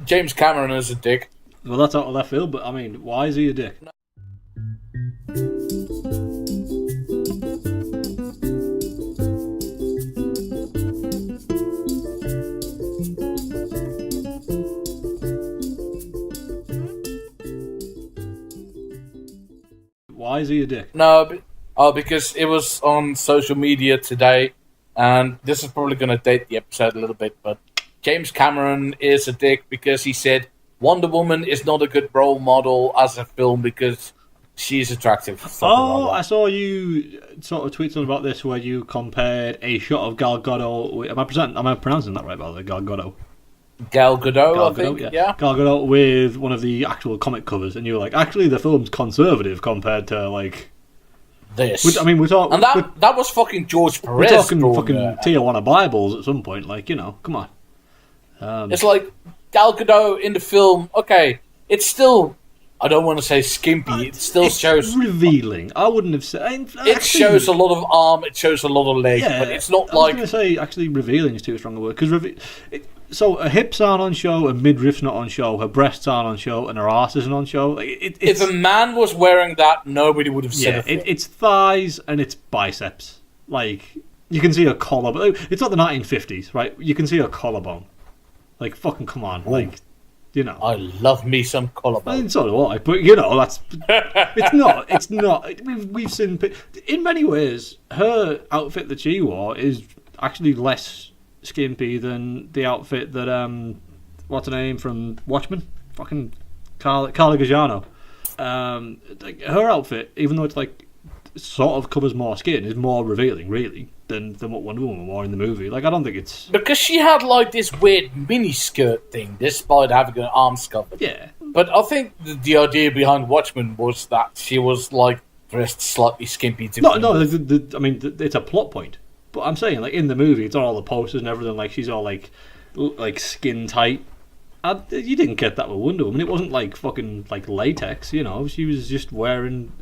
James Cameron is a dick. Well, that's out of left field, but I mean, why is he a dick? Why is he a dick? No, because it was on social media today, and this is probably going to date the episode a little bit, but James Cameron is a dick because he said Wonder Woman is not a good role model as a film because she's attractive. I saw you sort of tweet something about this where you compared a shot of Gal Gadot with, am I pronouncing that right, by the way? Gal Gadot? Gal Gadot, I think, yeah. Gal Gadot with one of the actual comic covers, and you were like, actually, the film's conservative compared to, like... this. Which, I mean, and that was fucking George Perez. We're talking fucking Tijuana Bibles at some point, like, you know, come on. It's like, Gal Gadot in the film, okay, it's still... I don't want to say skimpy. It still shows revealing. I wouldn't have said. It shows a lot of arm. It shows a lot of leg. Yeah, but it's not I like. was going to say actually revealing is too strong a word because so her hips aren't on show, her midriff's not on show, her breasts aren't on show, and her arse isn't on show. If a man was wearing that, nobody would have said a thing. It's thighs and it's biceps. Like you can see a collarbone. It's not the 1950s, right? You can see a collarbone. Like fucking come on, like. You know, I love me some collarbone. I mean, so do I, but you know, that's it's not. We've seen in many ways her outfit that she wore is actually less skimpy than the outfit that what's her name from Watchmen, fucking Carla Gugino. Like her outfit, even though it's like sort of covers more skin, is more revealing, really, than what Wonder Woman wore in the movie. Like, I don't think it's... Because she had, like, this weird mini-skirt thing, despite having her arms covered. Yeah. But I think the idea behind Watchmen was that she was, like, dressed slightly skimpy. No, I mean, it's a plot point. But I'm saying, like, in the movie, it's on all the posters and everything, like, she's all, like skin tight. You didn't get that with Wonder Woman. It wasn't, like, fucking, like, latex, you know? She was just wearing...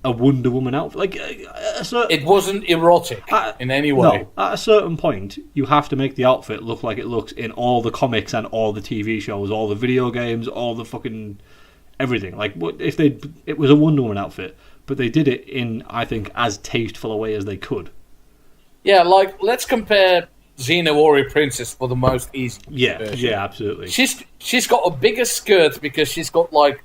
a Wonder Woman outfit. Like it wasn't erotic in any way. No, at a certain point, you have to make the outfit look like it looks in all the comics and all the TV shows, all the video games, all the fucking everything. Like, what if it was a Wonder Woman outfit, but they did it in, I think, as tasteful a way as they could. Yeah, like let's compare Xena Warrior Princess for the most easy. Yeah, yeah, absolutely. She's got a bigger skirt because she's got like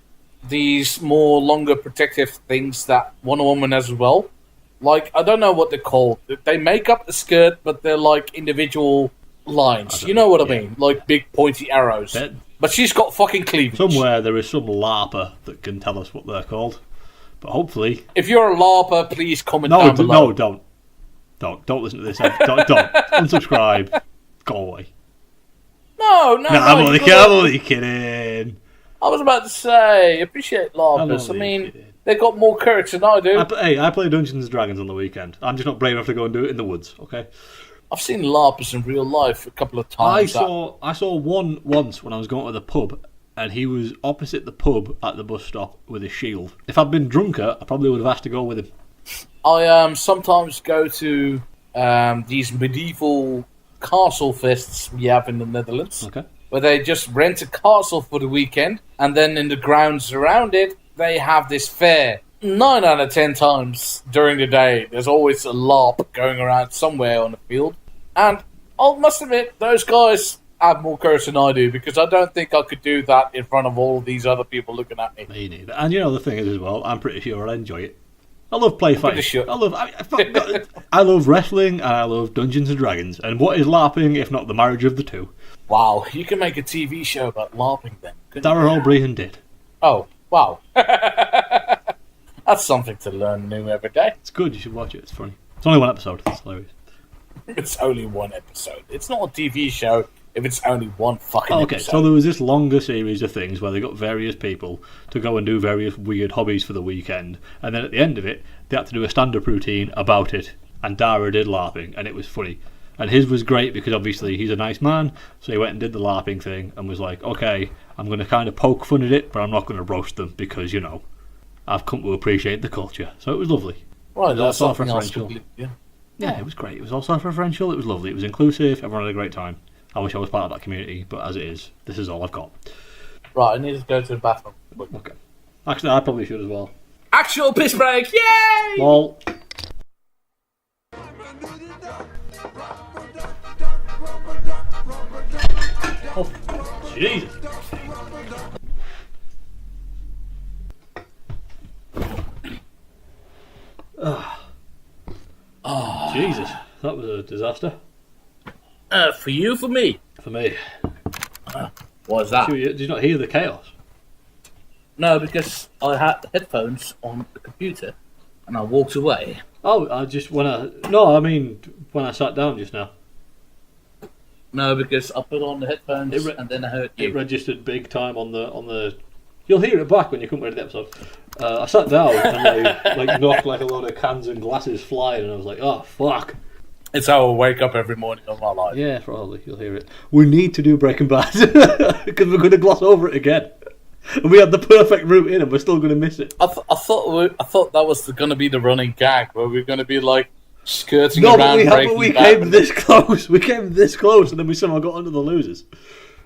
these more longer protective things that Wonder Woman has as well. Like, I don't know what they're called. They make up the skirt, but they're like individual lines. You know what I mean? Like big pointy arrows. But she's got fucking cleavage. Somewhere there is some LARPer that can tell us what they're called. But hopefully... If you're a LARPer, please comment down below. No, don't listen to this. Don't. Unsubscribe. Go away. No, I'm only kidding. I was about to say, appreciate LARPers. I mean, they've got more courage than I do. I play Dungeons and Dragons on the weekend. I'm just not brave enough to go and do it in the woods, okay? I've seen LARPers in real life a couple of times. I saw one once when I was going to the pub, and he was opposite the pub at the bus stop with a shield. If I'd been drunker, I probably would have asked to go with him. I sometimes go to these medieval castle fests we have in the Netherlands. Okay. Where they just rent a castle for the weekend, and then in the grounds around it, they have this fair. 9 out of 10 times during the day, there's always a LARP going around somewhere on the field. And I must admit, those guys have more courage than I do, because I don't think I could do that in front of all of these other people looking at me. Me neither. And you know the thing is as well, I'm pretty sure I enjoy it. I love play fighting. Sure. I love wrestling, and I love Dungeons and Dragons. And what is LARPing if not the marriage of the two? Wow, you can make a TV show about LARPing then. Darren O'Brien did. Oh, wow. That's something to learn new every day. It's good, you should watch it, it's funny. It's only one episode, it's hilarious. It's only one episode. It's not a TV show if it's only one fucking episode. Okay, so there was this longer series of things where they got various people to go and do various weird hobbies for the weekend, and then at the end of it, they had to do a stand-up routine about it, and Dara did LARPing, and it was funny. And his was great because obviously he's a nice man, so he went and did the LARPing thing and was like, okay, I'm going to kind of poke fun at it, but I'm not going to roast them because, you know, I've come to appreciate the culture. So it was lovely. Right, that's self-referential. Yeah, it was great. It was all self-referential, it was lovely, it was inclusive, everyone had a great time. I wish I was part of that community, but as it is, this is all I've got. Right, I need to go to the bathroom. Okay. Actually, I probably should as well. Actual piss break! Yay! Lol. Oh, Jesus. Oh, Jesus. That was a disaster. For you, for me? For me. What is that? Did you not hear the chaos? No, because I had headphones on the computer and I walked away. Oh, when I sat down just now. No, because I put on the headphones and then I heard you. It registered big time on the. You'll hear it back when you come to the episode. I sat down and I knocked like a load of cans and glasses flying, and I was like, "Oh fuck!" It's how I wake up every morning of my life. Yeah, probably you'll hear it. We need to do Breaking Bad because we're going to gloss over it again, and we had the perfect route in, and we're still going to miss it. I thought that was going to be the running gag where we're going to be like skirting around Breaking Bad. We came this close. We came this close, and then we somehow got under the losers.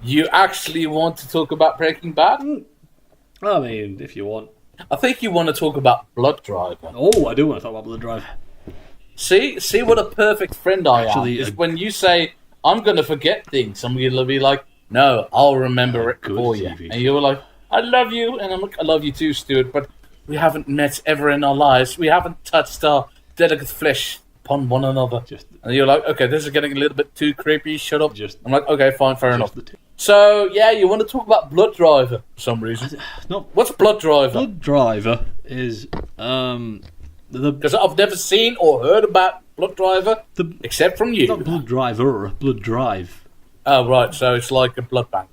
You actually want to talk about Breaking Bad? I mean, if you want. I think you want to talk about Blood Driver. Oh, I do want to talk about Blood Driver. See what a perfect friend I am. Is when you say, I'm going to forget things, I'm going to be like, no, I'll remember it for you. And you were like, I love you. And I'm like, I love you too, Stuart, but we haven't met ever in our lives. We haven't touched our delicate flesh upon one another. And you're like, okay, this is getting a little bit too creepy. Shut up. I'm like, okay, fine, fair enough. So, yeah, you want to talk about Blood Driver for some reason. What's Blood Driver? Blood Driver is... Because I've never seen or heard about Blood Driver, except from you. Not Blood Driver, Blood Drive. Oh, right, so it's like a blood bank.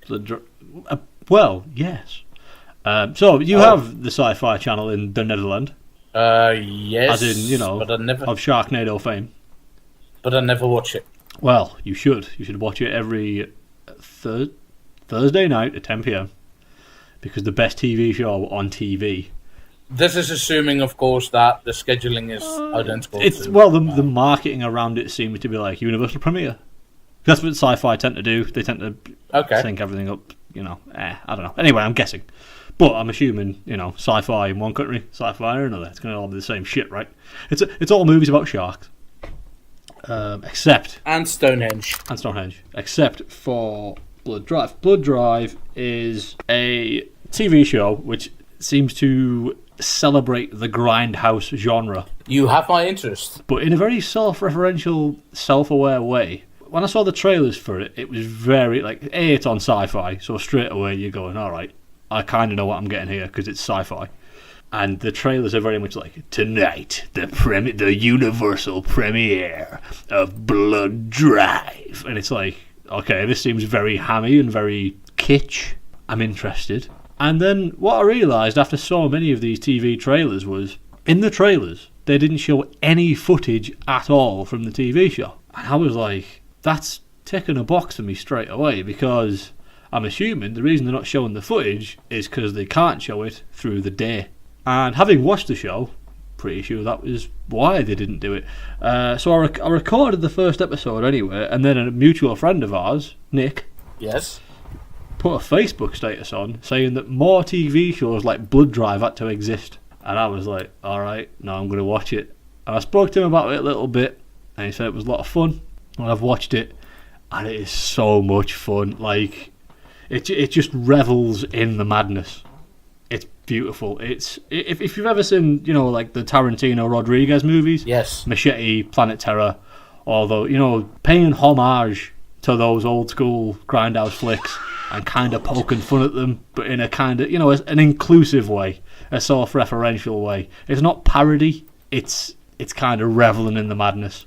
Well, yes. So, you have the Sci-Fi channel in the Netherlands. Yes. As in, of Sharknado fame. But I never watch it. Well, you should. You should watch it every Thursday night at 10 p.m. because the best TV show on TV. This is assuming, of course, that the scheduling is identical. The marketing around it seems to be like universal premiere. That's what Sci-Fi tend to do. They tend to sync everything up. I don't know. Anyway, I'm guessing, but I'm assuming Sci-Fi in one country, Sci-Fi in another. It's going to all be the same shit, right? It's all movies about sharks, except Stonehenge, except for Blood Drive. Blood Drive is a TV show which seems to celebrate the grindhouse genre. You have my interest. But in a very self-referential, self-aware way. When I saw the trailers for it, it was very, it's on Sci-Fi, so straight away you're going, alright, I kind of know what I'm getting here, because it's Sci-Fi. And the trailers are very much like, tonight, the universal premiere of Blood Drive. And it's like, okay, this seems very hammy and very kitsch. I'm interested. And then what I realised after so many of these TV trailers was, in the trailers, they didn't show any footage at all from the TV show. And I was like, that's ticking a box for me straight away, because I'm assuming the reason they're not showing the footage is because they can't show it through the day. And having watched the show, pretty sure that was why they didn't do it. So I recorded the first episode anyway, and then a mutual friend of ours, Nick... Yes? ...put a Facebook status on saying that more TV shows like Blood Drive had to exist. And I was like, alright, no, I'm going to watch it. And I spoke to him about it a little bit, and he said it was a lot of fun. And I've watched it, and it is so much fun. It just revels in the madness. It's beautiful. It's if you've ever seen, the Tarantino Rodriguez movies, yes, Machete, Planet Terror, although paying homage to those old school grindhouse flicks and kind of poking fun at them, but in a kind of an inclusive way, a self-referential way. It's not parody. It's kind of reveling in the madness.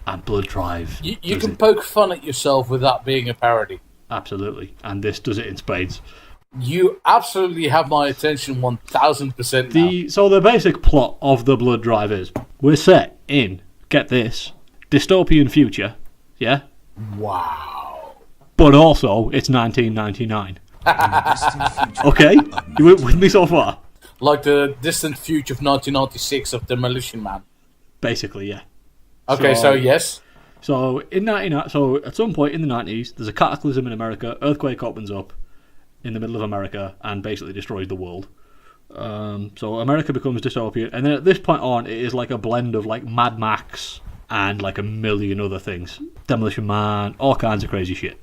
And Blood Drive. You can poke fun at yourself without being a parody. Absolutely, and this does it in spades. You absolutely have my attention 1000% now. So the basic plot of the Blood Drive is, we're set in, get this, dystopian future, yeah? Wow. But also, it's 1999. Okay? You with me so far? Like the distant future of 1996 of Demolition Man. Basically, yeah. Okay, so yes. So at some point in the 90s, there's a cataclysm in America. Earthquake opens up in the middle of America and basically destroys the world. So America becomes dystopian, and then at this point on, it is like a blend of like Mad Max and like a million other things. Demolition Man, all kinds of crazy shit.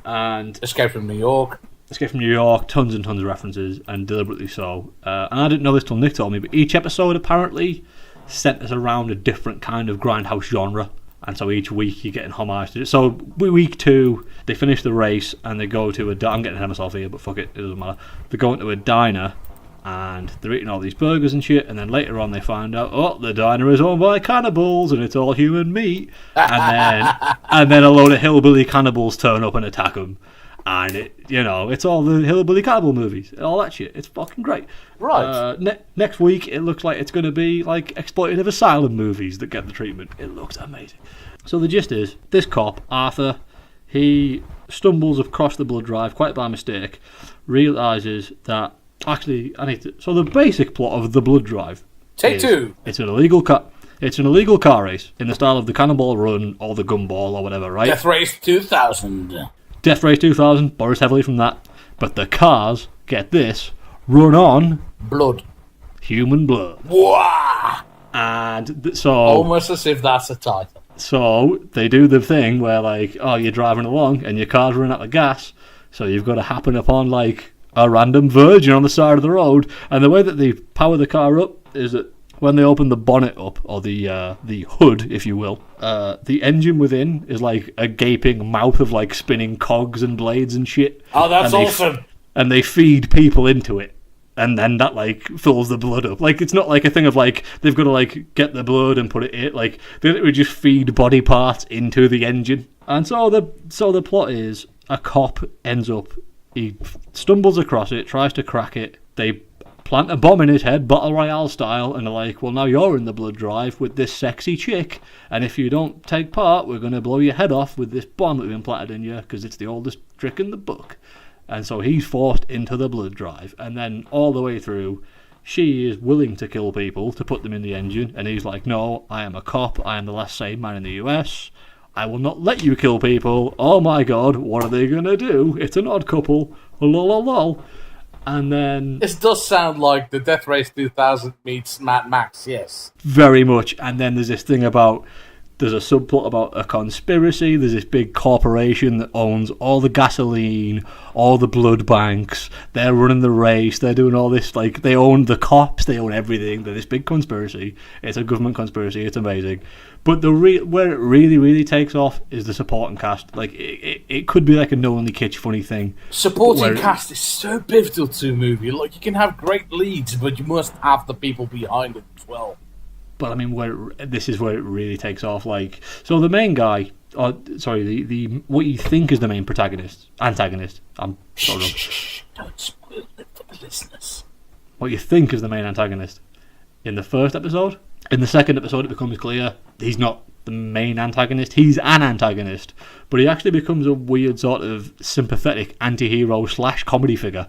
And Escape from New York, tons and tons of references, and deliberately so. And I didn't know this till Nick told me, but each episode apparently centers around a different kind of grindhouse genre. And so each week you're getting homage to it. So week 2, they finish the race and they go to I'm getting ahead of myself here, but fuck it, it doesn't matter. They're going to a diner and they're eating all these burgers and shit, and then later on they find out, the diner is owned by cannibals and it's all human meat. And then a load of hillbilly cannibals turn up and attack them. And it's all the hillbilly cannibal movies, all that shit. It's fucking great. Right. Next week, it looks like it's going to be like exploitative asylum movies that get the treatment. It looks amazing. So the gist is, this cop, Arthur, he stumbles across the blood drive quite by mistake, realises that actually So the basic plot of the blood drive. Take 2. It's an illegal car race in the style of the Cannonball Run or the Gumball or whatever, right? Death Race 2000. Death Race 2000 borrows heavily from that, but the cars, get this, run on blood. Human blood. Wah! And so almost as if that's a title. So they do the thing where like, you're driving along and your car's running out of gas, so you've got to happen upon like a random virgin on the side of the road. And the way that they power the car up is that when they open the bonnet up, or the hood, if you will, the engine within is like a gaping mouth of like spinning cogs and blades and shit. Oh, that's awesome! And they feed people into it, and then that like fills the blood up. Like it's not like a thing of like they've got to like get the blood and put it in. Like they would just feed body parts into the engine. And so the plot is a cop he stumbles across it, tries to crack it. They plant a bomb in his head, Battle Royale style, and they're like, well, now you're in the blood drive with this sexy chick, and if you don't take part, we're going to blow your head off with this bomb that we've implanted in you, because it's the oldest trick in the book. And so he's forced into the blood drive, and then all the way through, she is willing to kill people to put them in the engine, and he's like, no, I am a cop, I am the last sane man in the US, I will not let you kill people. Oh my god, what are they going to do? It's an odd couple. Lol. And then this does sound like the Death Race 2000 meets Mad Max, yes. Very much. And then there's this thing about, there's a subplot about a conspiracy. There's this big corporation that owns all the gasoline, all the blood banks. They're running the race. They're doing all this, like, they own the cops. They own everything. They're this big conspiracy. It's a government conspiracy. It's amazing. But where it really, really takes off is the supporting cast. Like, it could be like a No Only Kitsch funny thing. Supporting cast is so pivotal to a movie. Like, you can have great leads, but you must have the people behind it as well. But I mean, this is where it really takes off. Like, so the main guy, the what you think is the main antagonist. I'm sort of. Don't spoil it for the listeners. What you think is the main antagonist in the first episode. In the second episode, it becomes clear he's not the main antagonist. He's an antagonist, but he actually becomes a weird sort of sympathetic anti-hero / comedy figure.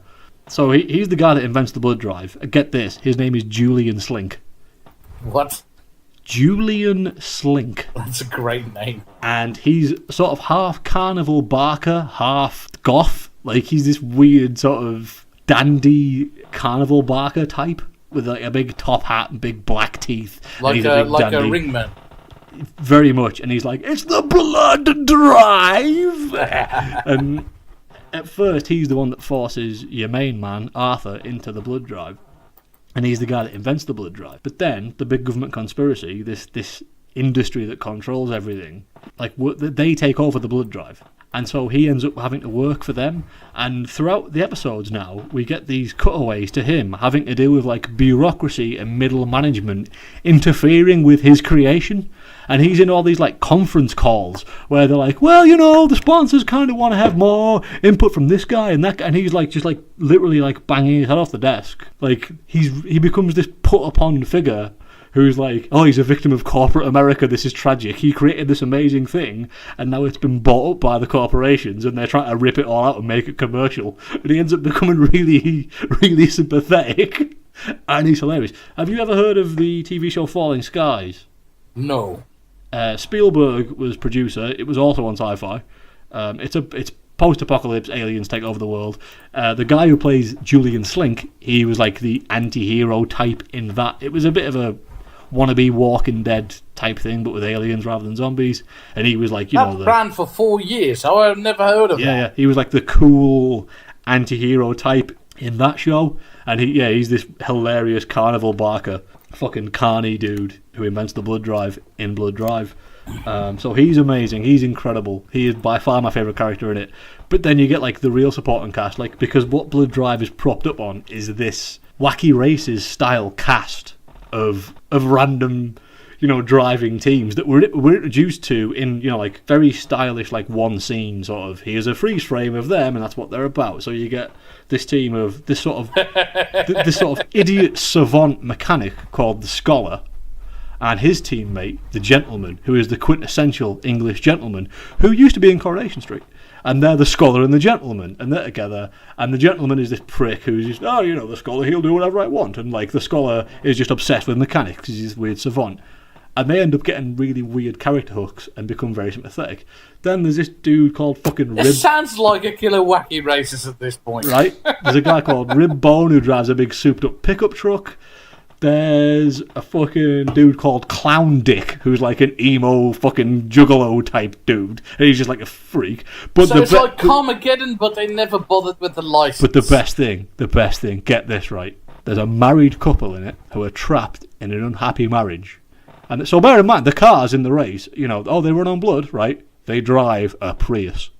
So he's the guy that invents the blood drive. Get this, his name is Julian Slink. What? Julian Slink. That's a great name. And he's sort of half carnival barker, half goth. Like, he's this weird sort of dandy carnival barker type with like a big top hat and big black teeth. Like a ringman. Very much. And he's like, it's the blood drive! And at first, he's the one that forces your main man, Arthur, into the blood drive. And he's the guy that invents the blood drive. But then, the big government conspiracy, this industry that controls everything, like, they take over the blood drive. And so he ends up having to work for them. And throughout the episodes now, we get these cutaways to him having to do with, like, bureaucracy and middle management interfering with his creation. And he's in all these, like, conference calls where they're like, well, you know, the sponsors kind of want to have more input from this guy and that guy. And he's, like, just, like, literally, like, banging his head off the desk. Like, he becomes this put-upon figure who's like, oh, he's a victim of corporate America, this is tragic. He created this amazing thing, and now it's been bought up by the corporations, and they're trying to rip it all out and make it commercial. And he ends up becoming really, really sympathetic. And he's hilarious. Have you ever heard of the TV show Falling Skies? No. Spielberg was producer. It was also on Sci-Fi. It's post-apocalypse, aliens take over the world. The guy who plays Julian Slink, he was like the anti-hero type in that. It was a bit of a wannabe Walking Dead type thing, but with aliens rather than zombies. And he was like, that ran for 4 years. I've never heard of that. Yeah, he was like the cool anti-hero type in that show. And he's this hilarious carnival barker, fucking carny dude who invents the blood drive in Blood Drive. So he's amazing. He's incredible. He is by far my favourite character in it. But then you get like the real supporting cast, like because what Blood Drive is propped up on is this Wacky Races style cast of random, driving teams that we're introduced to in like very stylish, like one scene sort of. Here's a freeze frame of them, and that's what they're about. So you get this team of this sort of this sort of idiot savant mechanic called the Scholar. And his teammate, the Gentleman, who is the quintessential English gentleman, who used to be in Coronation Street. And they're the Scholar and the Gentleman, and they're together. And the Gentleman is this prick who's just, the Scholar, he'll do whatever I want. And like the Scholar is just obsessed with mechanics because he's this weird savant. And they end up getting really weird character hooks and become very sympathetic. Then there's this dude called fucking Rib. It sounds like a killer Wacky Races at this point. Right? There's a guy called Rib Bone who drives a big souped up pickup truck. There's a fucking dude called Clown Dick, who's like an emo fucking juggalo type dude, and he's just like a freak. But so it's like Carmageddon, but they never bothered with the license. But the best thing, get this right. There's a married couple in it who are trapped in an unhappy marriage. And so bear in mind, the cars in the race, they run on blood, right? They drive a Prius.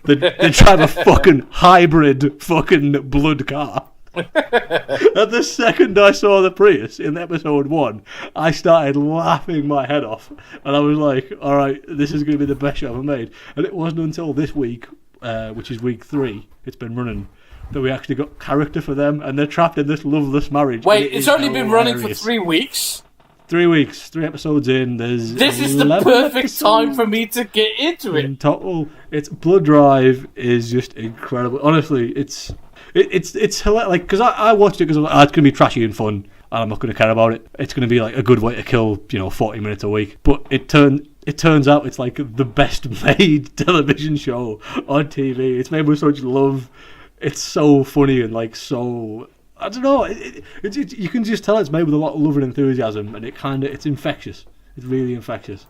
They drive a fucking hybrid fucking blood car. And the second I saw the Prius in episode 1, I started laughing my head off, and I was like, all right, this is going to be the best show ever made. And it wasn't until this week, which is week 3, it's been running, that we actually got character for them, and they're trapped in this loveless marriage. Wait, it's only been running for 3 weeks? 3 weeks, 3 episodes in. This is the perfect time for me to get into it. In total, it's Blood Drive is just incredible. Honestly, it's hilarious. Like, because I watched it because I was like, it's going to be trashy and fun, and I'm not going to care about it. It's going to be like a good way to kill 40 minutes a week. But it turns out it's like the best made television show on TV. It's made with such love. It's so funny and like so. I don't know. You can just tell it's made with a lot of love and enthusiasm, and it's infectious. It's really infectious.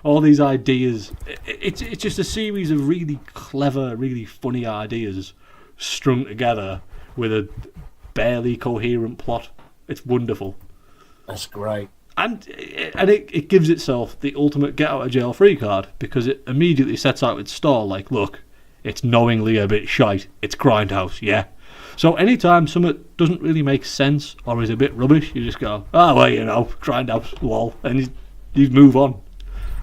All these ideas. It's just a series of really clever, really funny ideas strung together with a barely coherent plot. It's wonderful. That's great. And it gives itself the ultimate get out of jail free card, because it immediately sets out its stall like, look, it's knowingly a bit shite. It's Grindhouse, yeah. So anytime something doesn't really make sense or is a bit rubbish, you just go, Grindhouse, lol, and you move on.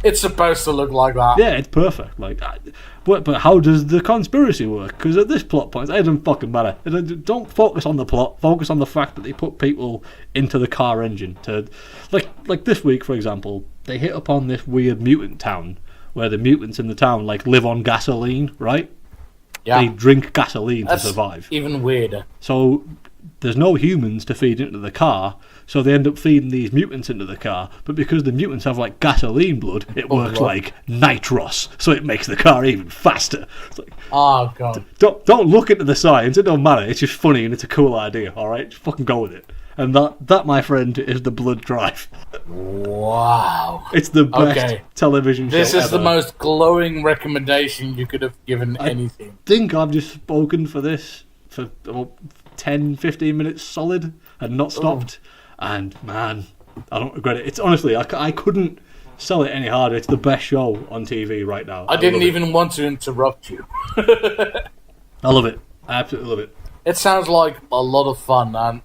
It's supposed to look like that. Yeah, it's perfect. But how does the conspiracy work? Because at this plot point, it doesn't fucking matter. Don't focus on the plot. Focus on the fact that they put people into the car engine. Like this week, for example, they hit upon this weird mutant town where the mutants in the town live on gasoline, right? Yeah. They drink gasoline to survive. Even weirder. So there's no humans to feed into the car, so they end up feeding these mutants into the car. But because the mutants have gasoline blood, it works like nitros, so it makes the car even faster. It's like, oh god! Don't look into the science. It don't matter. It's just funny and it's a cool idea. All right, just fucking go with it. And that, my friend, is the Blood Drive. Wow. It's the best television show This is ever. The most glowing recommendation you could have given anything. I think I've just spoken for this for 10, 15 minutes solid and not stopped. And, man, I don't regret it. It's honestly, I couldn't sell it any harder. It's the best show on TV right now. I didn't even want to interrupt you. I love it. I absolutely love it. It sounds like a lot of fun, and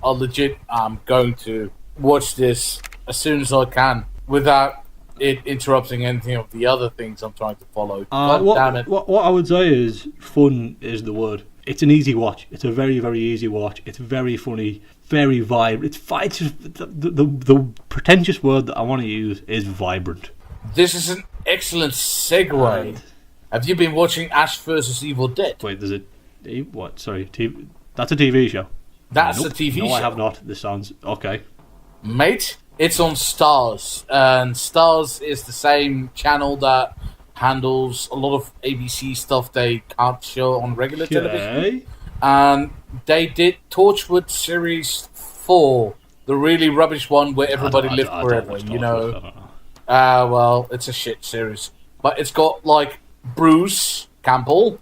I legit am going to watch this as soon as I can without it interrupting anything of the other things I'm trying to follow. Damn it. What I would say is fun is the word. It's an easy watch. It's a very, very easy watch. It's very funny, very vibrant. It's just, the pretentious word that I want to use is vibrant. This is an excellent segue. Have you been watching Ash vs. Evil Dead? Wait, there's what? Sorry, TV. That's a TV show. That's a TV show. No, I have not. This sounds okay. Mate, It's on Stars, and Stars is the same channel that handles a lot of ABC stuff they can't show on regular television. And they did Torchwood Series 4, the really rubbish one where everybody lived forever, you know. Well, it's a shit series. But it's got, like, Bruce Campbell.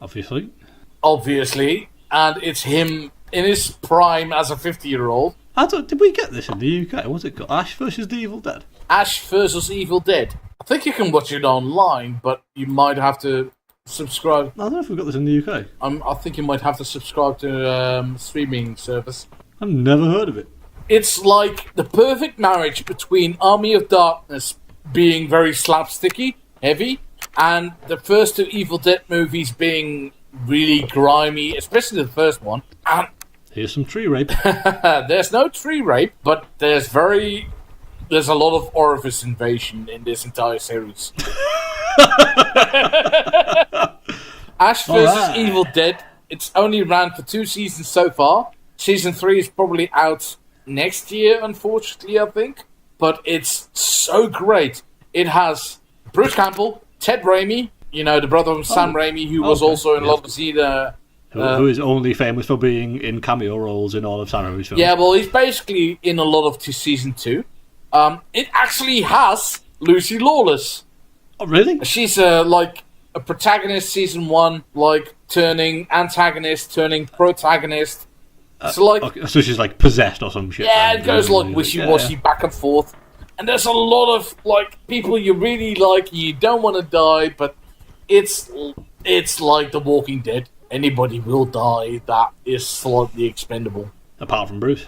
Obviously. And it's him in his prime as a 50-year-old. Did we get this in the UK? What's it called? Ash vs. the Evil Dead? Ash vs. Evil Dead. I think you can watch it online, but you might have to subscribe. I don't know if we've got this in the UK. I think you might have to subscribe to a streaming service. I've never heard of it. It's like the perfect marriage between Army of Darkness being very slapsticky, heavy, and the first two Evil Dead movies being really grimy, especially the first one. And here's some tree rape. There's no tree rape, but there's a lot of orifice invasion in this entire series. Ash vs. Evil Dead. It's only ran for 2 seasons so far. Season 3 is probably out next year, unfortunately, I think. But it's so great. It has Bruce Campbell, Ted Raimi, you know, the brother of Sam Raimi, who was also in a lot of who is only famous for being in cameo roles in all of Sam Raimi's films. Yeah, well, he's basically in a lot of season 2. It actually has Lucy Lawless. Oh, really? She's like a protagonist season 1, like turning antagonist, turning protagonist. So she's like possessed or some shit. Yeah, it goes like wishy-washy back and forth. And there's a lot of like people you really like, you don't want to die, but it's like The Walking Dead. Anybody will die that is slightly expendable. Apart from Bruce.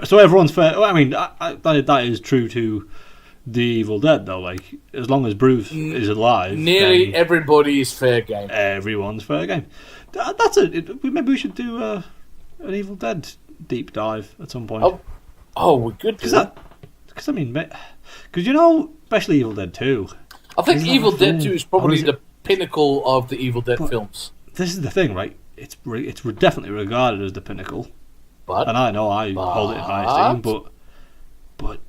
So everyone's fair. Well, I mean, that is true to The Evil Dead, though. Like, as long as Bruce is alive, nearly everybody is fair game. Everyone's fair game. That's it. Maybe we should do an Evil Dead deep dive at some point. Oh, we could do that. Because you know, especially Evil Dead 2. I think Evil Dead 2 is probably the pinnacle of the Evil Dead films. This is the thing, right? It's definitely regarded as the pinnacle. And I know I hold it in high esteem, but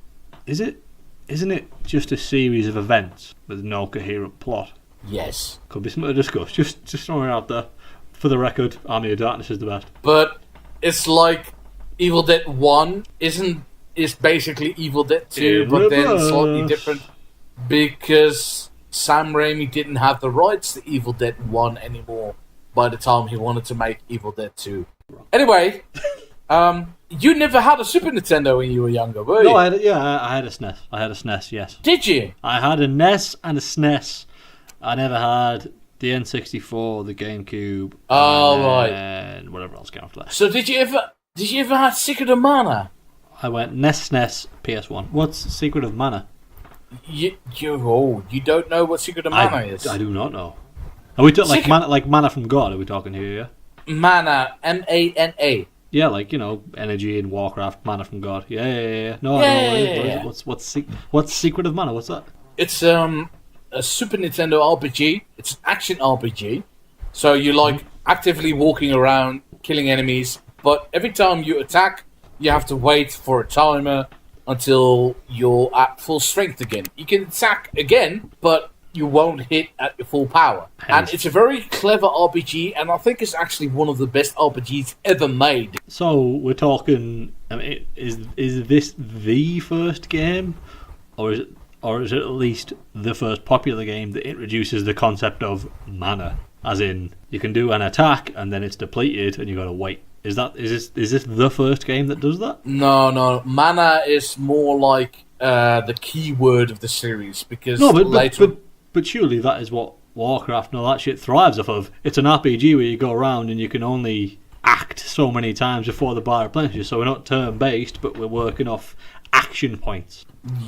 isn't it just a series of events with no coherent plot? Yes. Could be something to discuss. Just throwing it out there. For the record, Army of Darkness is the best. But it's like Evil Dead 1 is basically Evil Dead 2, but then slightly different because Sam Raimi didn't have the rights to Evil Dead 1 anymore by the time he wanted to make Evil Dead 2. Anyway, you never had a Super Nintendo when you were younger, were you? No, I had a SNES. I had a SNES, yes. Did you? I had a NES and a SNES. I never had the N64, the GameCube, and whatever else came after that. So did you ever have Secret of Mana? I went NES, SNES, PS1. What's Secret of Mana? You don't know what Secret of Mana is? I do not know. Are we talking like mana from God? Are we talking here? Yeah. Mana, MANA. Yeah, like, you know, energy in Warcraft, mana from God. Yeah. No, I know what it is. What's Secret of Mana? What's that? It's a Super Nintendo RPG. It's an action RPG. So you like actively walking around, killing enemies, but every time you attack, you have to wait for a timer until you're at full strength again. You can attack again, but you won't hit at your full power. And it's a very clever RPG, and I think it's actually one of the best RPGs ever made. So we're talking, I mean, is this the first game, or is it at least the first popular game that introduces the concept of mana? As in, you can do an attack and then it's depleted and you got to wait. Is this the first game that does that? No. Mana is more like the key word of the series because But surely that is what Warcraft and all that shit thrives off of. It's an RPG where you go around and you can only act so many times before the bar replenishes. So we're not turn-based, but we're working off action points.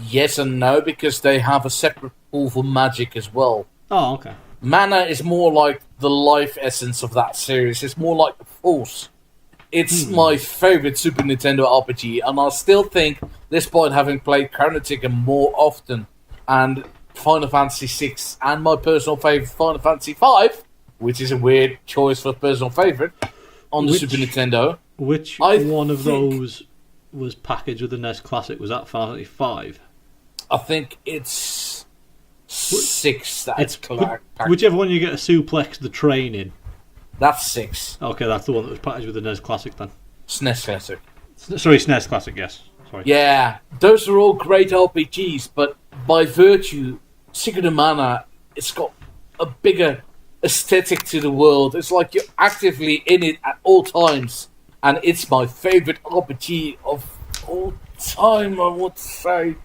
Yes and no, because they have a separate pool for magic as well. Oh, okay. Mana is more like the life essence of that series. It's more like the Force. It's my favourite Super Nintendo RPG, and I still think, despite having played Chrono Trigger more often, and Final Fantasy VI, and my personal favourite Final Fantasy V, which is a weird choice for a personal favourite, on the Super Nintendo. Which one of those was packaged with the NES Classic? Was that Final Fantasy V? I think it's 6. That's whichever one you get a suplex the train in. That's 6. Okay, that's the one that was packaged with the NES Classic then. SNES Classic. Sorry, SNES Classic, yes. Sorry. Yeah, those are all great RPGs, but by virtue, Secret of Mana, it's got a bigger aesthetic to the world. It's like you're actively in it at all times, and it's my favourite RPG of all time, I would say.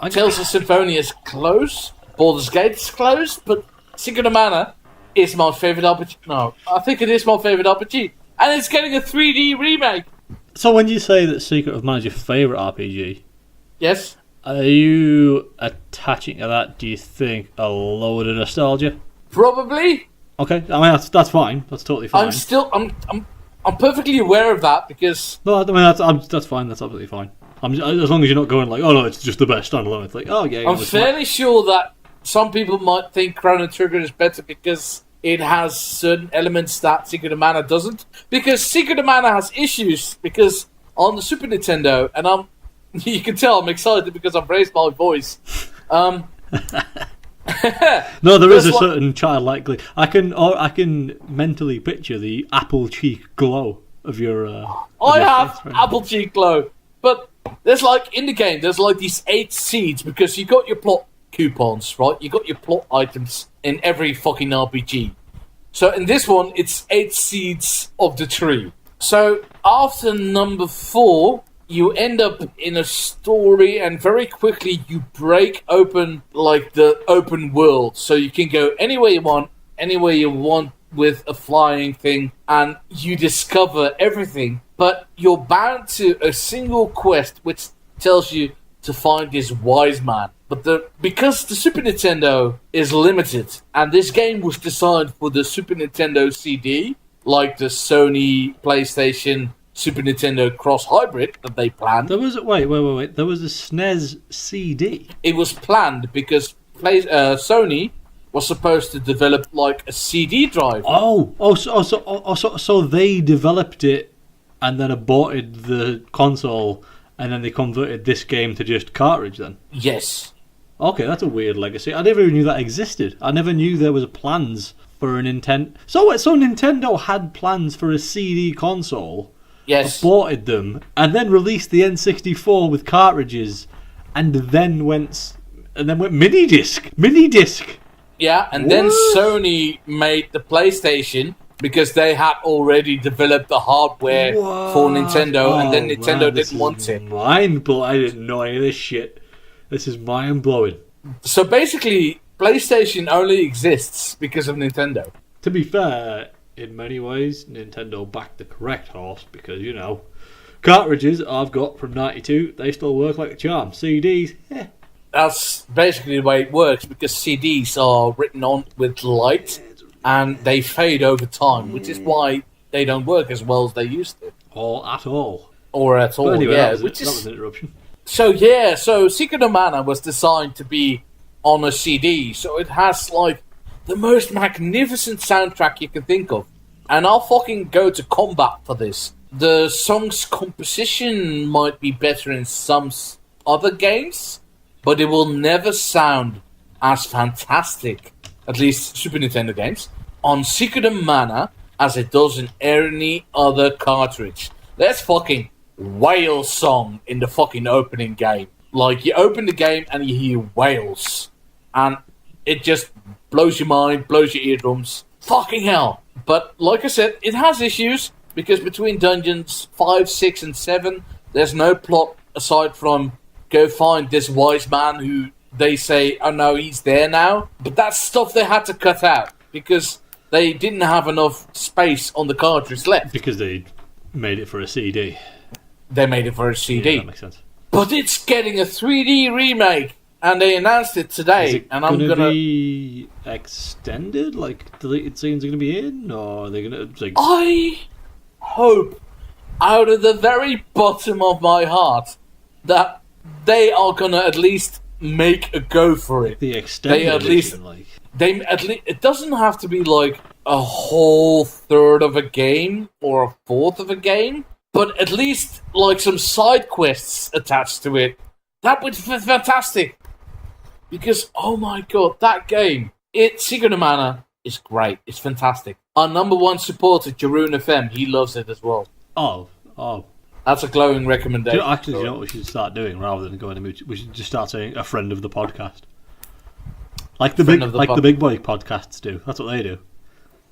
Tales of Symphonia is close, Baldur's Gate is close, but Secret of Mana is my favourite RPG. No, I think it is my favourite RPG, and it's getting a 3D remake. So when you say that Secret of Mana is your favourite RPG, yes, are you attaching to that, do you think, a load of nostalgia? Probably. Okay, I mean that's fine. That's totally fine. I'm perfectly aware of that because no, I mean that's fine. That's absolutely fine. As long as you're not going like, oh no, it's just the best standalone. It's like, oh yeah. I'm fairly sure that some people might think Chrono Trigger is better because it has certain elements that Secret of Mana doesn't. Because Secret of Mana has issues because on the Super Nintendo, and you can tell I'm excited because I've raised my voice. No, there is a certain childlike glee. I can mentally picture the apple cheek glow of your. I have apple cheek glow, but there's like in the game, there's like these 8 seeds because you got your plot coupons, right? You got your plot items in every fucking RPG. So in this one, it's 8 seeds of the tree. So after number 4. You end up in a story, and very quickly you break open like the open world, so you can go anywhere you want with a flying thing, and you discover everything. But you're bound to a single quest, which tells you to find this wise man. But because the Super Nintendo is limited, and this game was designed for the Super Nintendo CD, like the Sony PlayStation Super Nintendo cross hybrid that they planned. There was wait. There was a SNES CD. It was planned because Sony was supposed to develop like a CD drive. So they developed it and then aborted the console, and then they converted this game to just cartridge. Then yes. Okay, that's a weird legacy. I never even knew that existed. I never knew there was plans for a Nintendo. So Nintendo had plans for a CD console. Yes. Aborted them, and then released the N64 with cartridges, and then went mini disc. Yeah, and then Sony made the PlayStation because they had already developed the hardware for Nintendo, and then Nintendo didn't want it. Mind blowing! I didn't know any of this shit. This is mind blowing. So basically, PlayStation only exists because of Nintendo. To be fair, in many ways, Nintendo backed the correct horse because, cartridges I've got from 92, they still work like a charm. CDs, That's basically the way it works because CDs are written on with light and they fade over time, which is why they don't work as well as they used to. Or at all. But anyway, yeah. That was an interruption. So Secret of Mana was designed to be on a CD, so it has like the most magnificent soundtrack you can think of. And I'll fucking go to combat for this. The song's composition might be better in some other games, but it will never sound as fantastic, at least Super Nintendo games, on Secret of Mana as it does in any other cartridge. There's fucking whale song in the fucking opening game. Like, you open the game and you hear whales. And it just blows your mind, blows your eardrums. Fucking hell. But like I said, it has issues because between dungeons 5, 6, and 7, there's no plot aside from go find this wise man who they say, oh no, he's there now. But that's stuff they had to cut out because they didn't have enough space on the cartridge left. Because they made it for a CD. They made it for a CD. Yeah, that makes sense. But it's getting a 3D remake. And they announced it today, is it and I'm gonna be extended. Like deleted scenes are gonna be in, or are they gonna? Like... I hope, out of the very bottom of my heart, that they are gonna at least make a go for it. The extended edition, it doesn't have to be like a whole third of a game or a fourth of a game, but at least like some side quests attached to it. That would be fantastic. Because, oh my god, that game, Secret of Mana is great. It's fantastic. Our number one supporter, Jeroen FM, he loves it as well. Oh. That's a glowing recommendation. Actually, you know what we should start doing rather than going to... We should just start saying a friend of the podcast. Like the big boy podcasts do. That's what they do.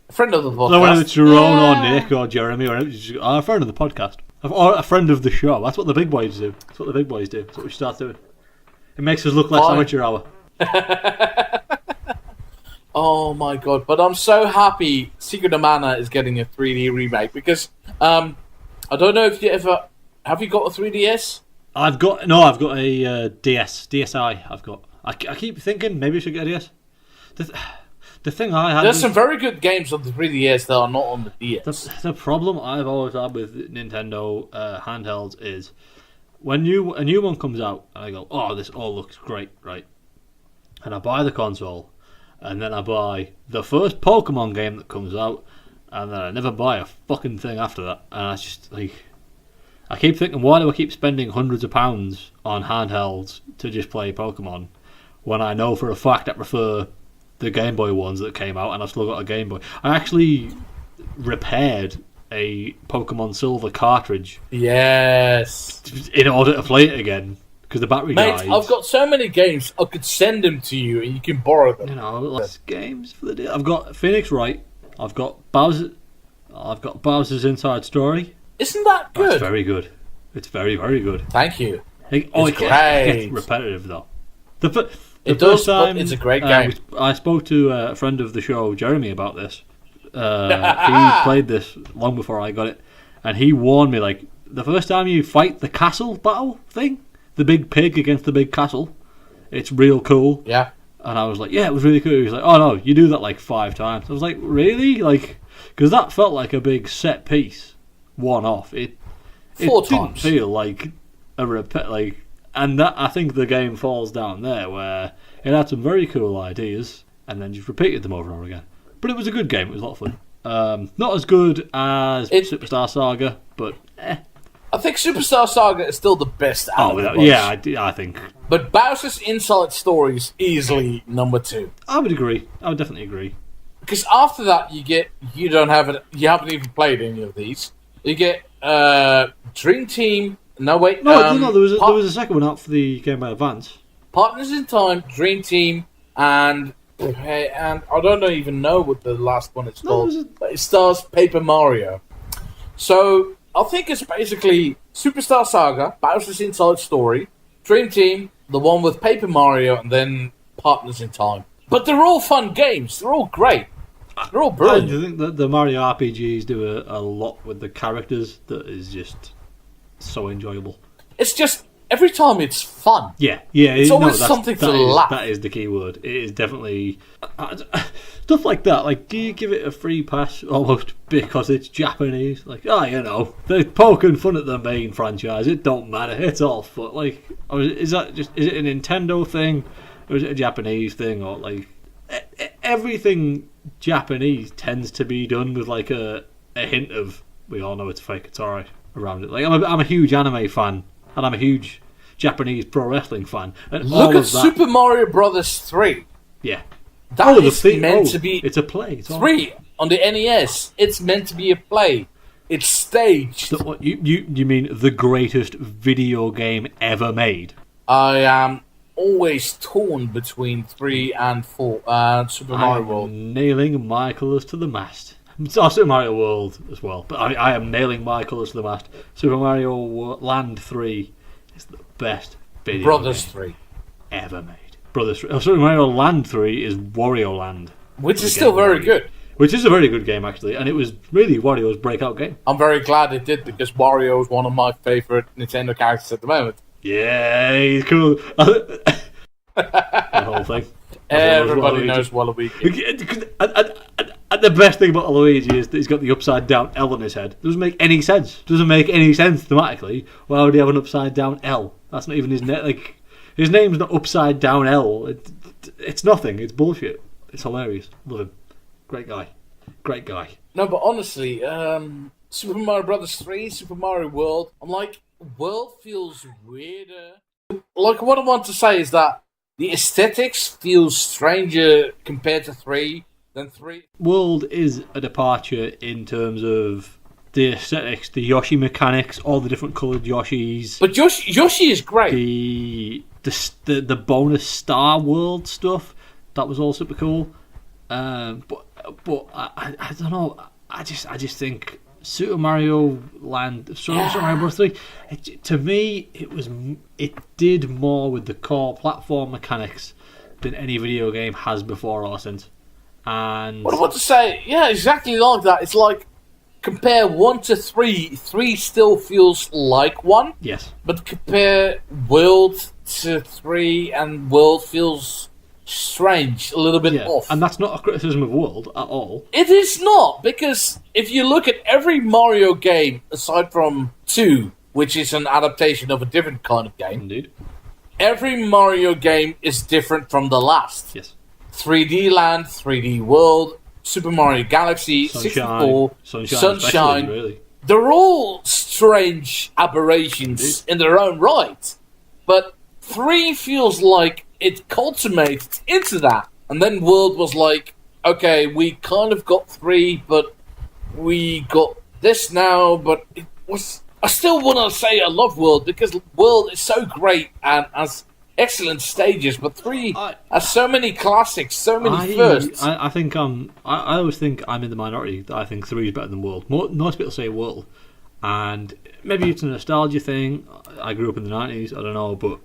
A friend of the podcast. So whether it's Jerome or Nick or Jeremy or a friend of the podcast. Or a friend of the show. That's what the big boys do. That's what the big boys do. That's what we should start doing. It makes us look less amateur hour. Oh my god. But I'm so happy Secret of Mana is getting a 3D remake because I don't know if you ever... Have you got a 3DS? I've got a DSi. I've got. I keep thinking maybe I should get a DS. The thing I had... There's some very good games on the 3DS that are not on the DS. The problem I've always had with Nintendo handhelds is when a new one comes out and I go, oh, this all looks great, right? And I buy the console and then I buy the first Pokemon game that comes out and then I never buy a fucking thing after that. And I just I keep thinking, why do I keep spending hundreds of pounds on handhelds to just play Pokemon when I know for a fact I prefer the Game Boy ones that came out and I've still got a Game Boy. I actually repaired a Pokemon Silver cartridge. Yes. In order to play it again because the battery died. Mate, I've got so many games, I could send them to you and you can borrow them. You know, lots of games for the day. I've got Phoenix Wright. I've got Bowser's Inside Story. Isn't that good? It's very good. It's very, very good. Thank you. It great. gets repetitive though. It does, but it's a great game. I spoke to a friend of the show, Jeremy, about this. He played this long before I got it, and he warned me, like, the first time you fight the castle battle thing, the big pig against the big castle, it's real cool. Yeah. And I was like, yeah, it was really cool. He was like, oh no, you do that like 5 times. I was like, really? Like, because that felt like a big set piece, one-off. It 4 times. Didn't feel like a repeat, like... And that, I think the game falls down there, where it had some very cool ideas, and then just repeated them over and over again. But it was a good game, it was a lot of fun. Not as good as Superstar Saga, but I think Superstar Saga is still the best out of the bunch. Yeah, I think. But Bowser's Inside Story is easily number 2. I would agree. I would definitely agree. Because after that, you haven't even played any of these. You get Dream Team. No, wait. No, there was a second one out for the Game Boy Advance. Partners in Time, Dream Team, and I don't even know what the last one is called. But it stars Paper Mario. So I think it's basically Superstar Saga, Bowser's Inside Story, Dream Team, the one with Paper Mario, and then Partners in Time. But they're all fun games. They're all great. They're all brilliant. I think that the Mario RPGs do a lot with the characters that is just so enjoyable. It's just, every time it's fun. Yeah. It's always something to laugh. That is the key word. It is definitely... stuff like that. Like, do you give it a free pass almost because it's Japanese? Like, they're poking fun at the main franchise. It don't matter. It's all fun. Like, is it a Nintendo thing? Or is it a Japanese thing? Or, like... Everything Japanese tends to be done with, like, a hint of, we all know it's fake, it's alright, around it. Like, I'm a huge anime fan, and I'm a huge Japanese pro wrestling fan. And look at Super Mario Brothers 3. Yeah. That is meant to be... It's a play. It's 3 on the NES. It's meant to be a play. It's staged. You mean the greatest video game ever made? I am always torn between 3 and 4. Super Mario World. Nailing my colours to the mast. Super Mario World as well, but I am nailing my colours to the mast. Super Mario Land 3 is the best video Brothers game 3 ever made. Super Mario Land 3 is Wario Land, which is still very good. Which is a very good game, actually, and it was really Wario's breakout game. I'm very glad it did, because Wario is one of my favourite Nintendo characters at the moment. Yeah, he's cool. The whole thing. Everybody knows Waluigi. And the best thing about Waluigi is that he's got the upside down L on his head. Doesn't make any sense. Doesn't make any sense thematically. Why would he have an upside down L? That's not even his name. Like, his name's not upside down L. It's nothing. It's bullshit. It's hilarious. Love him. Great guy. Great guy. No, but honestly, Super Mario Brothers 3, Super Mario World, I'm like, world feels weirder. Like, what I want to say is that the aesthetics feel stranger compared to 3 than 3. World is a departure in terms of the aesthetics, the Yoshi mechanics, all the different coloured Yoshis. But Yoshi is great. The bonus Star World stuff, that was all super cool. But I don't know. I just think Super Mario Land, Super Mario Bros. 3. To me, it did more with the core platform mechanics than any video game has before or since. And what I want to say, yeah, exactly like that. It's like compare 1 to 3. 3 still feels like 1. Yes. But compare World to 3, and World feels strange, a little bit off. And that's not a criticism of World at all. It is not, because if you look at every Mario game, aside from 2, which is an adaptation of a different kind of game, Indeed. Every Mario game is different from the last. Yes. 3D Land, 3D World, Super Mario Galaxy, 64, Sunshine. Really. They're all strange aberrations in their own right. But 3 feels like it culminates into that. And then World was like, okay, we kind of got 3, but we got this now. But it was... I still want to say I love World, because World is so great and has excellent stages, but 3 has so many classics, so many firsts. I think I always think I'm in the minority that I think 3 is better than World. Most people say World, and maybe it's a nostalgia thing. I grew up in the 90s, I don't know, but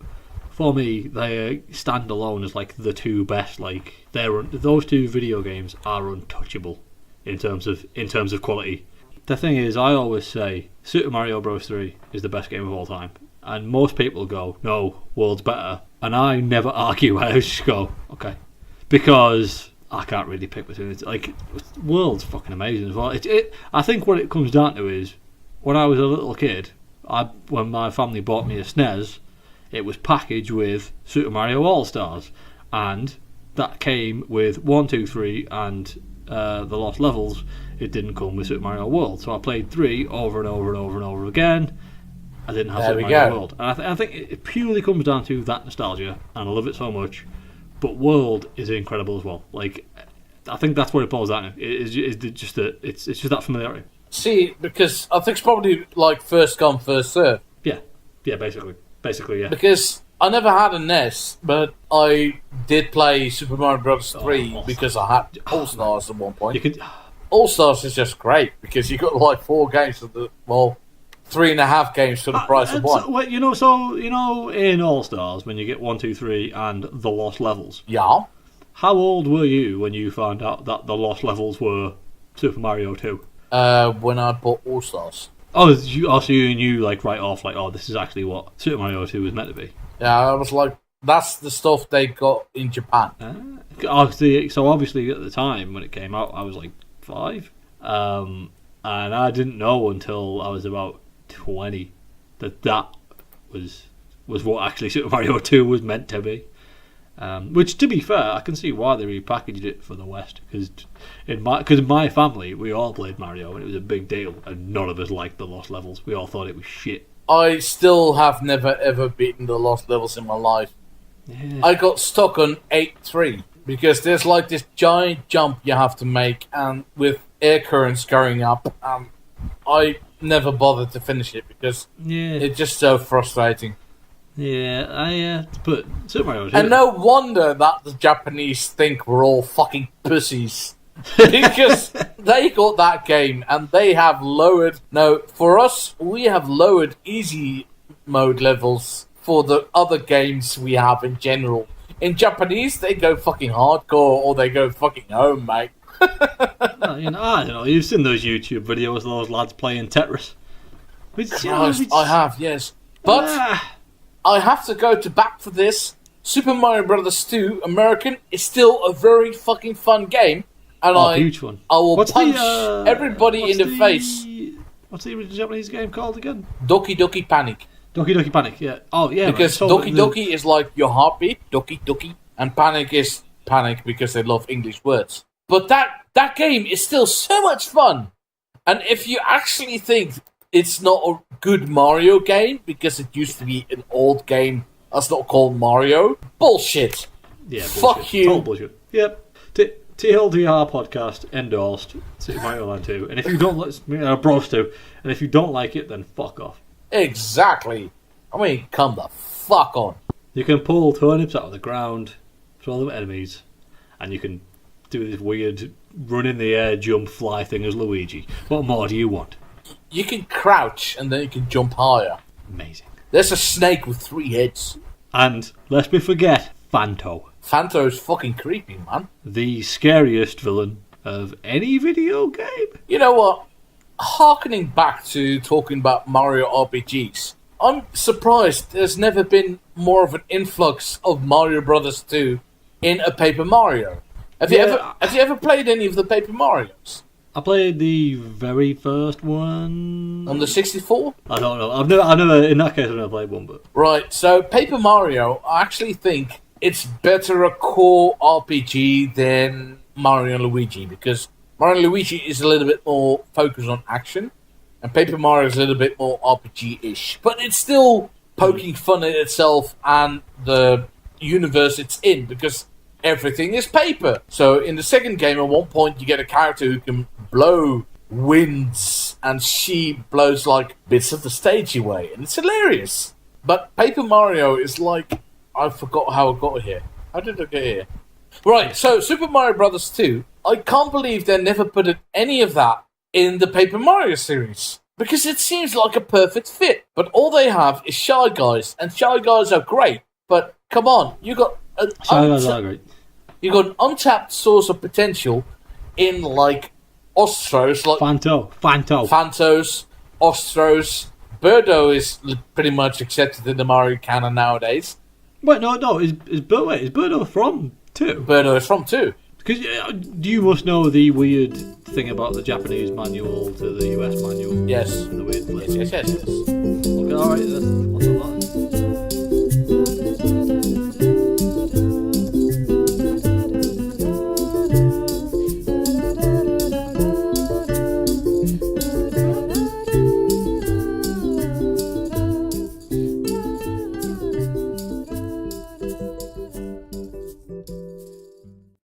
for me, they stand alone as like the 2 best. Like those 2 video games are untouchable in terms of quality. The thing is, I always say Super Mario Bros. 3 is the best game of all time. And most people go, no, World's better. And I never argue. I just go, okay. Because I can't really pick between it. Like, World's fucking amazing as well. I think what it comes down to is, when I was a little kid, when my family bought me a SNES, it was packaged with Super Mario All-Stars. And that came with 1, 2, 3 and the Lost Levels. It didn't come with Super Mario World. So I played 3 over and over and over and over again. I didn't have Super Mario World. And I think it purely comes down to that nostalgia, and I love it so much. But World is incredible as well. Like, I think that's what it boils down to. It's just that familiarity. See, because I think it's probably like first come, first serve. Yeah, basically, yeah. Because I never had a NES, but I did play Super Mario Bros. 3 because I had All-Stars at one point. All-Stars is just great, because you got like 4 games for 3.5 games for the price of 1. In All-Stars, when you get 1, 2, 3 and the Lost Levels. Yeah. How old were you when you found out that the Lost Levels were Super Mario 2? When I bought All-Stars. So you knew, like, right off, like, oh, this is actually what Super Mario 2 was meant to be. Yeah, I was like, that's the stuff they got in Japan. So obviously at the time when it came out, I was like 5. And I didn't know until I was about 20 that was what actually Super Mario 2 was meant to be. Which, to be fair, I can see why they repackaged it for the West, because in my family we all played Mario and it was a big deal, and none of us liked the Lost Levels. We all thought it was shit. I still have never ever beaten the Lost Levels in my life. Yeah. I got stuck on 8-3 because there's like this giant jump you have to make, and with air currents going up, I never bothered to finish it because it's just so frustrating. Yeah, but Super Mario 2. And no wonder that the Japanese think we're all fucking pussies. Because they got that game and they have lowered... No, for us, we have lowered easy mode levels for the other games we have in general. In Japanese, they go fucking hardcore or they go fucking home, mate. I don't know. You've seen those YouTube videos of those lads playing Tetris. I have, yes. But I have to go to back for this. Super Mario Bros. 2 American is still a very fucking fun game. And huge fun. I will punch everybody in the face. What's the original Japanese game called again? Doki Doki Panic. Doki Doki Panic, yeah. Oh, yeah. Because Doki Doki is like your heartbeat, Doki Doki. And Panic is panic because they love English words. But that game is still so much fun. And if you actually think it's not a good Mario game, because it used to be an old game That's not called Mario. Bullshit. Yeah, bullshit. Fuck you. Total bullshit. Yep. TLDR podcast endorsed Super Mario Land 2. And if you don't bros to, and if you don't like it, then fuck off. Exactly. I mean, come the fuck on. You can pull turnips out of the ground, throw them at enemies, and you can do this weird run in the air, jump, fly thing as Luigi. What more do you want? You can crouch and then you can jump higher. Amazing. There's a snake with 3 heads. And lest we forget, Phanto. Phanto's fucking creepy, man. The scariest villain of any video game. You know what? Harkening back to talking about Mario RPGs, I'm surprised there's never been more of an influx of Mario Brothers 2 in a Paper Mario. Have you ever played any of the Paper Marios? I played the very first one On the 64? I don't know. I've never. In that case, I've never played one. But Right. So Paper Mario, I actually think it's better a core RPG than Mario and Luigi, because Mario and Luigi is a little bit more focused on action, and Paper Mario is a little bit more RPG-ish. But it's still poking fun at itself and the universe it's in, because everything is paper. So in the second game, at one point, you get a character who can blow winds, and she blows like bits of the stage away, and it's hilarious. But Paper Mario is like, I forgot how I got here. How did I get here? Right, so Super Mario Brothers 2, I can't believe they never put any of that in the Paper Mario series, because it seems like a perfect fit. But all they have is Shy Guys, and Shy Guys are great. But come on, you got Shy Guys are great. You got an untapped source of potential in like Ostros, like Phantos, Ostros. Birdo is pretty much accepted in the Mario canon nowadays. Wait, no, is Birdo from 2? Birdo is from 2. Because you must know the weird thing about the Japanese manual to the US manual. Yes. And the weird Yes. Okay, alright,